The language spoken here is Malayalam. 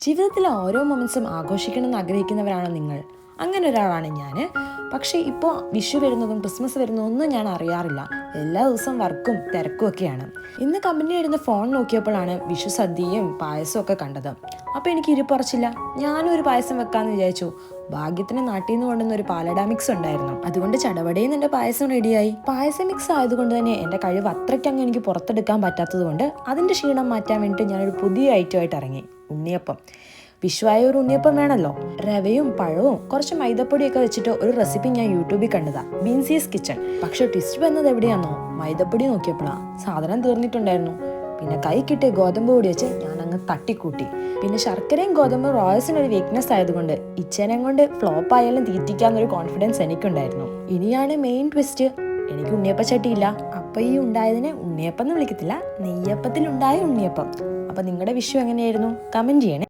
ജീവിതത്തിലെ ഓരോ മൊമെന്റ്സും ആഘോഷിക്കണമെന്ന് ആഗ്രഹിക്കുന്നവരാണോ നിങ്ങൾ? അങ്ങനെ ഒരാളാണ് ഞാൻ. പക്ഷേ ഇപ്പോൾ വിഷു വരുന്നതും ക്രിസ്മസ് വരുന്നതും ഒന്നും ഞാൻ അറിയാറില്ല. എല്ലാ ദിവസവും വർക്കും തിരക്കും ഒക്കെയാണ്. ഇന്ന് കമ്പനി വരുന്ന ഫോൺ നോക്കിയപ്പോഴാണ് വിഷു സദ്യയും പായസവും ഒക്കെ കണ്ടത്. അപ്പോൾ എനിക്ക് ഇരിപ്പുറച്ചില്ല, ഞാനും ഒരു പായസം വെക്കാമെന്ന് വിചാരിച്ചു. ഭാഗ്യത്തിന് നാട്ടിൽ നിന്ന് കൊണ്ടുവന്ന ഒരു പാലട മിക്സ് ഉണ്ടായിരുന്നു. അതുകൊണ്ട് ചടപടയിൽ എൻ്റെ പായസം റെഡിയായി. പായസം മിക്സ് ആയതുകൊണ്ട് തന്നെ എൻ്റെ കഴിവ് അത്രയ്ക്കങ്ങ് എനിക്ക് പുറത്തെടുക്കാൻ പറ്റാത്തത് കൊണ്ട് അതിൻ്റെ ക്ഷീണം മാറ്റാൻ വേണ്ടിയിട്ട് ഞാനൊരു പുതിയ ഐറ്റമായിട്ട് ഇറങ്ങി. ഉണ്ണിയപ്പം. വിഷുവായ ഒരു ഉണ്ണിയപ്പം വേണമല്ലോ. റവയും പഴവും കുറച്ച് മൈദപ്പൊടിയൊക്കെ വെച്ചിട്ട് ഒരു റെസിപ്പി ഞാൻ യൂട്യൂബിൽ കണ്ടതാ, ബീൻസീസ് കിച്ചൺ. പക്ഷെ ട്വിസ്റ്റ് വന്നത് എവിടെയാണോ, മൈദപ്പൊടി നോക്കിയപ്പോഴാ സാധനം തീർന്നിട്ടുണ്ടായിരുന്നു. പിന്നെ കൈ കിട്ടിയ ഗോതമ്പ് പൊടി വെച്ച് ഞാൻ അങ്ങ് തട്ടിക്കൂട്ടി. പിന്നെ ശർക്കരയും ഗോതമ്പും റോയൽസിനൊരു വീക്ക്നെസ് ആയതുകൊണ്ട് ഇച്ചേനം കൊണ്ട് ഫ്ലോപ്പ് ആയാലും തീറ്റിക്കാന്നൊരു കോൺഫിഡൻസ് എനിക്കുണ്ടായിരുന്നു. ഇനിയാണ് മെയിൻ ട്വിസ്റ്റ്. എനിക്ക് ഉണ്ണിയപ്പച്ചട്ടിയില്ല. അപ്പൊ ഈ ഉണ്ടായതിനെ ഉണ്ണിയപ്പം എന്ന് വിളിക്കത്തില്ല, നെയ്യപ്പത്തിലുണ്ടായ ഉണ്ണിയപ്പം. അപ്പൊ നിങ്ങളുടെ വിഷു എങ്ങനെയായിരുന്നു? കമന്റ് ചെയ്യണേ.